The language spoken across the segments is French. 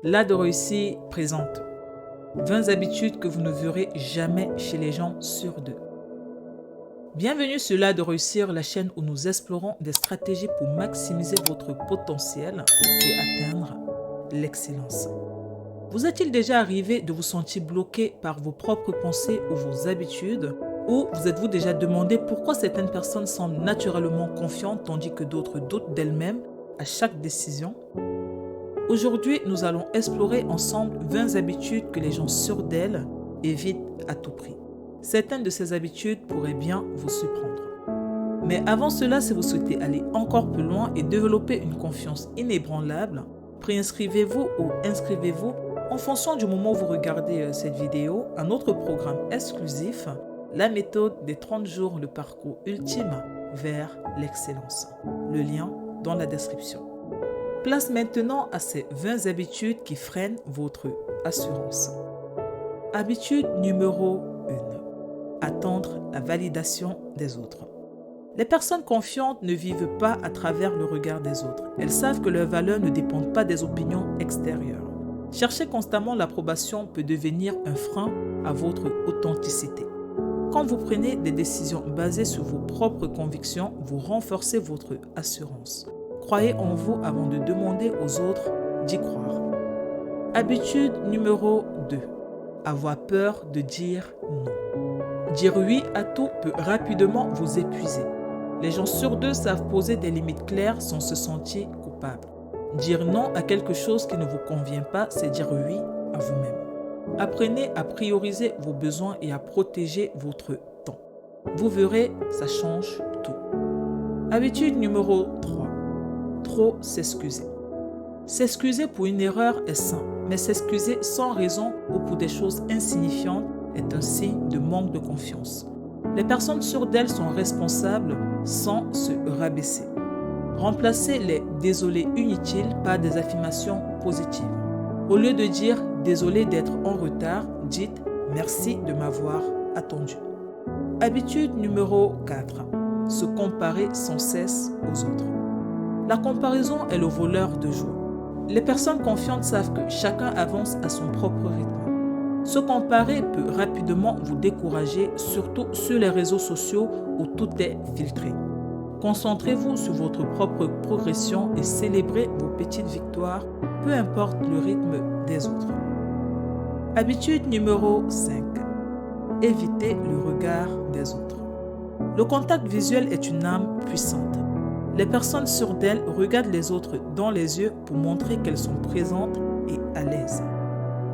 L'art de réussir présente 20 habitudes que vous ne verrez jamais chez les gens sur deux. Bienvenue sur l'art de réussir, la chaîne où nous explorons des stratégies pour maximiser votre potentiel et atteindre l'excellence. Vous est-il déjà arrivé de vous sentir bloqué par vos propres pensées ou vos habitudes? Ou vous êtes-vous déjà demandé pourquoi certaines personnes semblent naturellement confiantes tandis que d'autres doutent d'elles-mêmes à chaque décision? Aujourd'hui, nous allons explorer ensemble 20 habitudes que les gens sûrs d'elles évitent à tout prix. Certaines de ces habitudes pourraient bien vous surprendre. Mais avant cela, si vous souhaitez aller encore plus loin et développer une confiance inébranlable, préinscrivez-vous ou inscrivez-vous en fonction du moment où vous regardez cette vidéo à notre programme exclusif, la méthode des 30 jours, le parcours ultime vers l'excellence. Le lien dans la description. Place maintenant à ces 20 habitudes qui freinent votre assurance. Habitude numéro 1. Attendre la validation des autres. Les personnes confiantes ne vivent pas à travers le regard des autres. Elles savent que leurs valeurs ne dépendent pas des opinions extérieures. Chercher constamment l'approbation peut devenir un frein à votre authenticité. Quand vous prenez des décisions basées sur vos propres convictions, vous renforcez votre assurance. Croyez en vous avant de demander aux autres d'y croire. Habitude numéro 2. Avoir peur de dire non. Dire oui à tout peut rapidement vous épuiser. Les gens sur deux savent poser des limites claires sans se sentir coupables. Dire non à quelque chose qui ne vous convient pas, c'est dire oui à vous-même. Apprenez à prioriser vos besoins et à protéger votre temps. Vous verrez, ça change tout. Habitude numéro 3. Trop s'excuser. S'excuser pour une erreur est sain, mais s'excuser sans raison ou pour des choses insignifiantes est un signe de manque de confiance. Les personnes sûres d'elles sont responsables sans se rabaisser. Remplacez les désolés inutiles par des affirmations positives. Au lieu de dire désolé d'être en retard, dites merci de m'avoir attendu. Habitude numéro 4. Se comparer sans cesse aux autres. La comparaison est le voleur de joie. Les personnes confiantes savent que chacun avance à son propre rythme. Se comparer peut rapidement vous décourager, surtout sur les réseaux sociaux où tout est filtré. Concentrez-vous sur votre propre progression et célébrez vos petites victoires, peu importe le rythme des autres. Habitude numéro 5. Évitez le regard des autres. Le contact visuel est une arme puissante. Les personnes sûres d'elles regardent les autres dans les yeux pour montrer qu'elles sont présentes et à l'aise.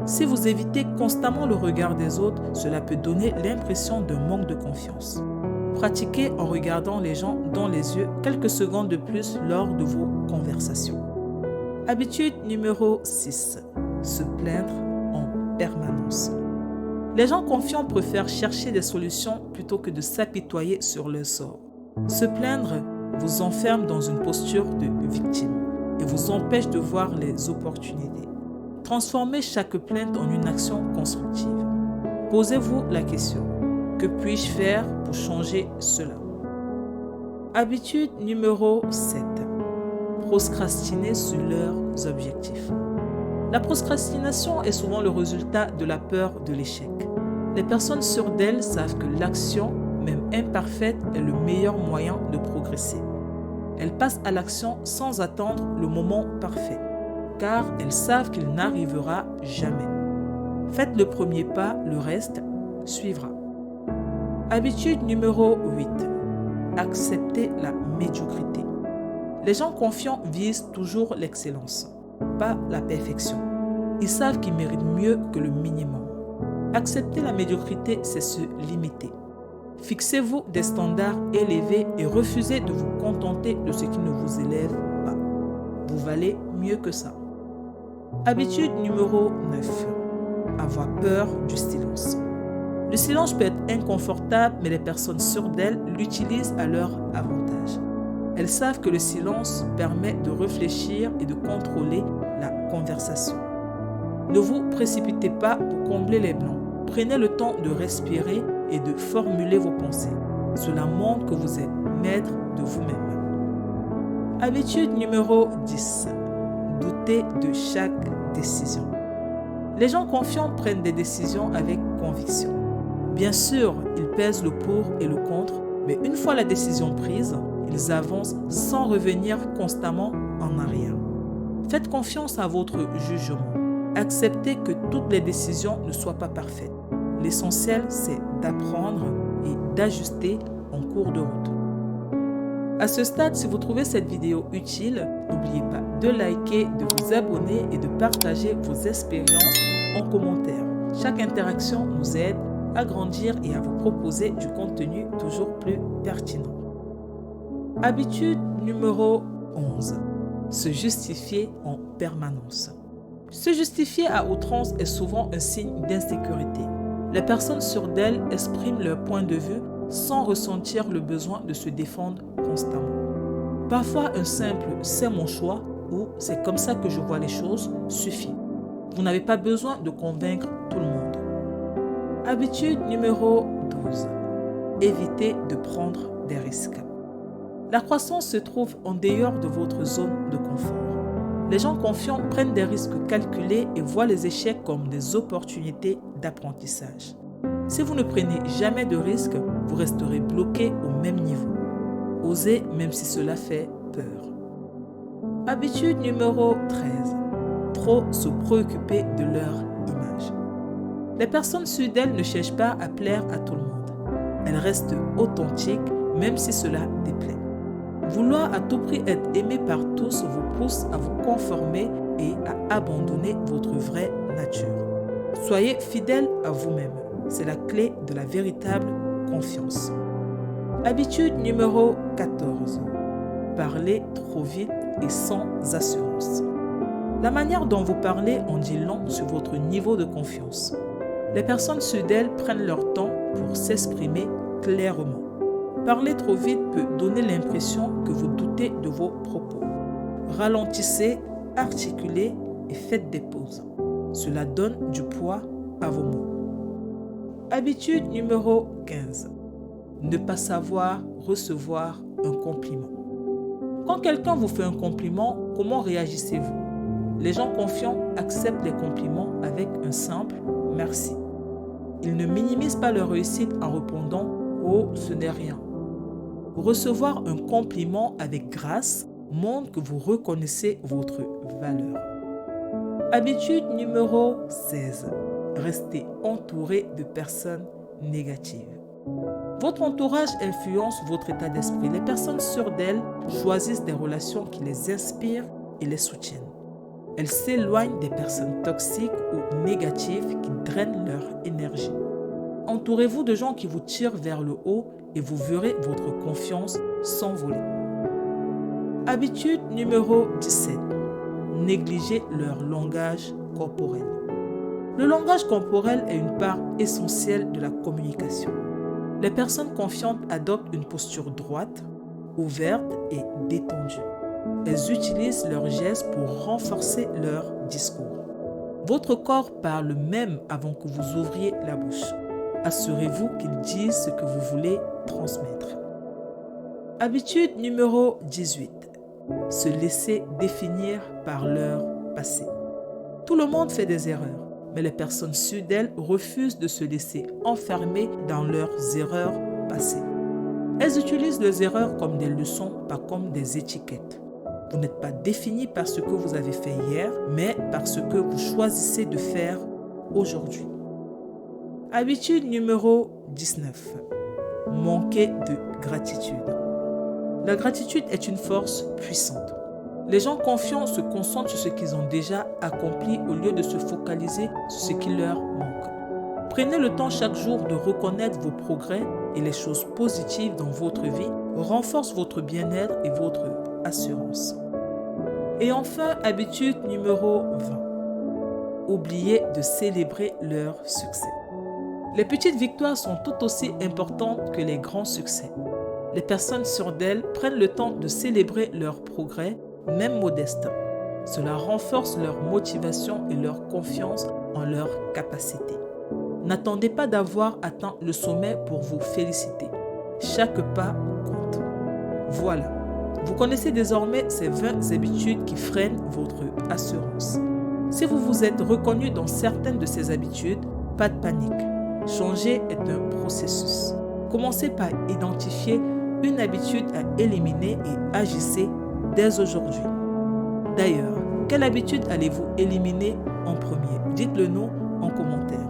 Si vous évitez constamment le regard des autres, cela peut donner l'impression d'un manque de confiance. Pratiquez en regardant les gens dans les yeux quelques secondes de plus lors de vos conversations. Habitude numéro 6. Se plaindre en permanence. Les gens confiants préfèrent chercher des solutions plutôt que de s'apitoyer sur leur sort. Se plaindre vous enferme dans une posture de victime et vous empêche de voir les opportunités. Transformez chaque plainte en une action constructive. Posez-vous la question: que puis-je faire pour changer cela? Habitude numéro 7. Procrastiner sur leurs objectifs. La procrastination est souvent le résultat de la peur de l'échec. Les personnes sûres d'elles savent que l'action, même imparfaite, est le meilleur moyen de progresser. Elles passent à l'action sans attendre le moment parfait, car elles savent qu'il n'arrivera jamais. Faites le premier pas, le reste suivra. Habitude numéro 8. Accepter la médiocrité. Les gens confiants visent toujours l'excellence, pas la perfection. Ils savent qu'ils méritent mieux que le minimum. Accepter la médiocrité, c'est se limiter. Fixez-vous des standards élevés et refusez de vous contenter de ce qui ne vous élève pas. Vous valez mieux que ça. Habitude numéro 9. Avoir peur du silence. Le silence peut être inconfortable, mais les personnes sûres d'elles l'utilisent à leur avantage. Elles savent que le silence permet de réfléchir et de contrôler la conversation. Ne vous précipitez pas pour combler les blancs. Prenez le temps de respirer et de formuler vos pensées. Cela montre que vous êtes maître de vous-même. Habitude numéro 10. doutez de chaque décision. Les gens confiants prennent des décisions avec conviction. Bien sûr, ils pèsent le pour et le contre, mais une fois la décision prise, ils avancent sans revenir constamment en arrière. Faites confiance à votre jugement. Acceptez que toutes les décisions ne soient pas parfaites. L'essentiel, c'est d'apprendre et d'ajuster en cours de route. À ce stade, si vous trouvez cette vidéo utile, n'oubliez pas de liker, de vous abonner et de partager vos expériences en commentaire. Chaque interaction nous aide à grandir et à vous proposer du contenu toujours plus pertinent. Habitude numéro 11. Se justifier en permanence. Se justifier à outrance est souvent un signe d'insécurité. Les personnes sûres d'elles expriment leur point de vue sans ressentir le besoin de se défendre constamment. Parfois, un simple « c'est mon choix » ou « c'est comme ça que je vois les choses » suffit. Vous n'avez pas besoin de convaincre tout le monde. Habitude numéro 12. Évitez de prendre des risques. La croissance se trouve en dehors de votre zone de confort. Les gens confiants prennent des risques calculés et voient les échecs comme des opportunités d'apprentissage. Si vous ne prenez jamais de risques, vous resterez bloqué au même niveau. Osez même si cela fait peur. Habitude numéro 13. Trop se préoccuper de leur image. Les personnes sûres d'elles ne cherchent pas à plaire à tout le monde. Elles restent authentiques même si cela déplaît. Vouloir à tout prix être aimé par tous vous pousse à vous conformer et à abandonner votre vraie nature. Soyez fidèle à vous-même. C'est la clé de la véritable confiance. Habitude numéro 14. Parler trop vite et sans assurance. La manière dont vous parlez en dit long sur votre niveau de confiance. Les personnes sûres d'elles prennent leur temps pour s'exprimer clairement. Parler trop vite peut donner l'impression que vous doutez de vos propos. Ralentissez, articulez et faites des pauses. Cela donne du poids à vos mots. Habitude numéro 15. Ne pas savoir recevoir un compliment. Quand quelqu'un vous fait un compliment, comment réagissez-vous? Les gens confiants acceptent les compliments avec un simple « merci ». Ils ne minimisent pas leur réussite en répondant « oh, ce n'est rien ». Recevoir un compliment avec grâce montre que vous reconnaissez votre valeur. Habitude numéro 16. Restez entouré de personnes négatives. Votre entourage influence votre état d'esprit. Les personnes sûres d'elles choisissent des relations qui les inspirent et les soutiennent. Elles s'éloignent des personnes toxiques ou négatives qui drainent leur énergie. Entourez-vous de gens qui vous tirent vers le haut et vous verrez votre confiance s'envoler. Habitude numéro 17. Négligez leur langage corporel. Le langage corporel est une part essentielle de la communication. Les personnes confiantes adoptent une posture droite, ouverte et détendue. Elles utilisent leurs gestes pour renforcer leur discours. Votre corps parle même avant que vous ouvriez la bouche. Assurez-vous qu'il dise ce que vous voulez transmettre. Habitude numéro 18. Se laisser définir par leur passé. Tout le monde fait des erreurs, mais les personnes sûres d'elles refusent de se laisser enfermer dans leurs erreurs passées. Elles utilisent les erreurs comme des leçons, pas comme des étiquettes. Vous n'êtes pas défini par ce que vous avez fait hier, mais par ce que vous choisissez de faire aujourd'hui. Habitude numéro 19. Manquer de gratitude. La gratitude est une force puissante. Les gens confiants se concentrent sur ce qu'ils ont déjà accompli au lieu de se focaliser sur ce qui leur manque. Prenez le temps chaque jour de reconnaître vos progrès et les choses positives dans votre vie renforcent votre bien-être et votre assurance. Et enfin, habitude numéro 20. Oubliez de célébrer leur succès. Les petites victoires sont tout aussi importantes que les grands succès. Les personnes sûres d'elles prennent le temps de célébrer leurs progrès, même modestes. Cela renforce leur motivation et leur confiance en leurs capacités. N'attendez pas d'avoir atteint le sommet pour vous féliciter. Chaque pas compte. Voilà, Vous connaissez désormais ces 20 habitudes qui freinent votre assurance. Si vous vous êtes reconnu dans certaines de ces habitudes, pas de panique. Changer est un processus. Commencez par identifier une habitude à éliminer et agissez dès aujourd'hui. D'ailleurs, quelle habitude allez-vous éliminer en premier? Dites-le nous en commentaire.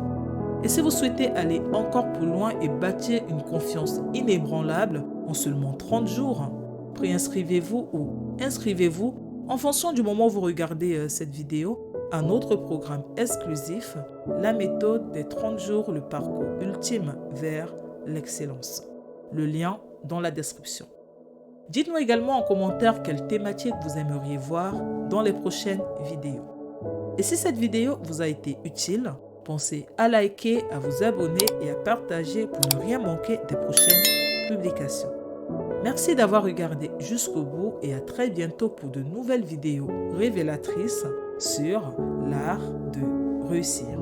Et si vous souhaitez aller encore plus loin et bâtir une confiance inébranlable en seulement 30 jours, préinscrivez-vous ou inscrivez-vous en fonction du moment où vous regardez cette vidéo à notre programme exclusif, la méthode des 30 jours, le parcours ultime vers l'excellence. Le lien dans la description. Dites-nous également en commentaire quelle thématique vous aimeriez voir dans les prochaines vidéos. Et si cette vidéo vous a été utile, pensez à liker, à vous abonner et à partager pour ne rien manquer des prochaines publications. Merci d'avoir regardé jusqu'au bout et à très bientôt pour de nouvelles vidéos révélatrices sur l'art de réussir.